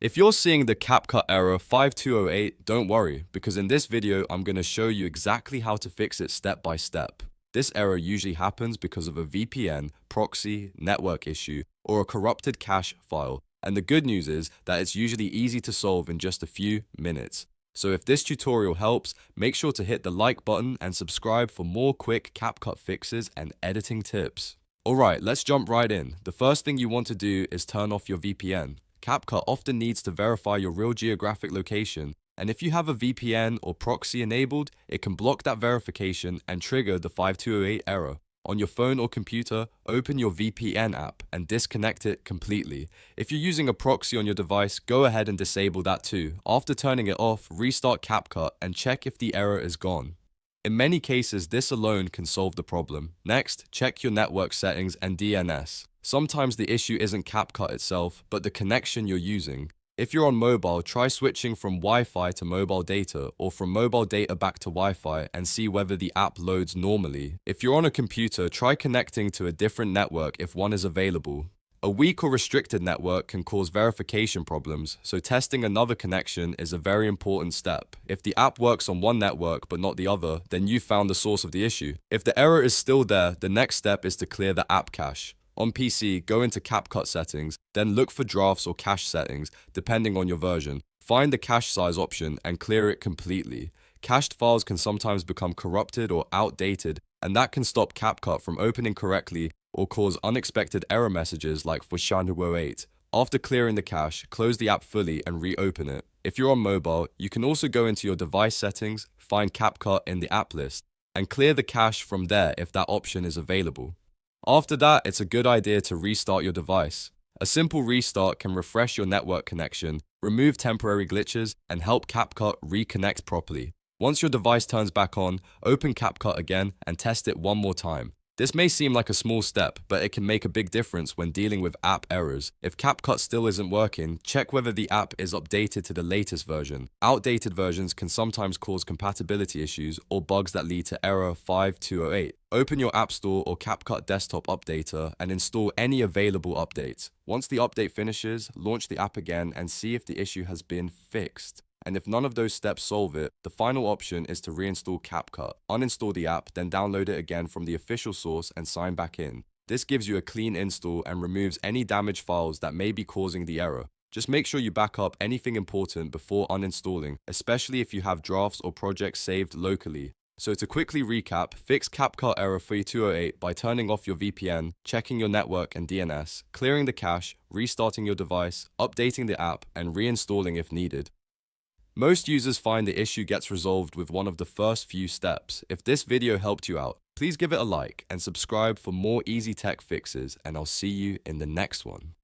If you're seeing the Capcut error 5208, don't worry, because in this video I'm going to show you exactly how to fix it step by step. This error usually happens because of a VPN, proxy, network issue, or a corrupted cache file, and the good news is that it's usually easy to solve in just a few minutes. So if this tutorial helps, make sure to hit the like button and subscribe for more quick Capcut fixes and editing tips. Alright, let's jump right in. The first thing you want to do is turn off your VPN. Capcut often needs to verify your real geographic location, and if you have a VPN or proxy enabled, it can block that verification and trigger the 5208 error. On your phone or computer, open your VPN app and disconnect it completely. If you're using a proxy on your device, go ahead and disable that too. After turning it off, restart Capcut and check if the error is gone. In many cases, this alone can solve the problem. Next, check your network settings and DNS. Sometimes the issue isn't Capcut itself, but the connection you're using. If you're on mobile, try switching from Wi-Fi to mobile data or from mobile data back to Wi-Fi and see whether the app loads normally. If you're on a computer, try connecting to a different network if one is available. A weak or restricted network can cause verification problems, so testing another connection is a very important step. If the app works on one network but not the other, then you found the source of the issue. If the error is still there, the next step is to clear the app cache. On PC, go into Capcut settings, then look for drafts or cache settings, depending on your version. Find the cache size option and clear it completely. Cached files can sometimes become corrupted or outdated, and that can stop Capcut from opening correctly or cause unexpected error messages like 5208. After clearing the cache, close the app fully and reopen it. If you're on mobile, you can also go into your device settings, find Capcut in the app list, and clear the cache from there if that option is available. After that, it's a good idea to restart your device. A simple restart can refresh your network connection, remove temporary glitches, and help Capcut reconnect properly. Once your device turns back on, open Capcut again and test it one more time. This may seem like a small step, but it can make a big difference when dealing with app errors. If Capcut still isn't working, check whether the app is updated to the latest version. Outdated versions can sometimes cause compatibility issues or bugs that lead to error 5208. Open your App Store or Capcut Desktop Updater and install any available updates. Once the update finishes, launch the app again and see if the issue has been fixed. And if none of those steps solve it, the final option is to reinstall Capcut. Uninstall the app, then download it again from the official source and sign back in. This gives you a clean install and removes any damaged files that may be causing the error. Just make sure you back up anything important before uninstalling, especially if you have drafts or projects saved locally. So to quickly recap, fix Capcut error 3208 by turning off your VPN, checking your network and DNS, clearing the cache, restarting your device, updating the app, and reinstalling if needed. Most users find the issue gets resolved with one of the first few steps. If this video helped you out, please give it a like and subscribe for more easy tech fixes, and I'll see you in the next one.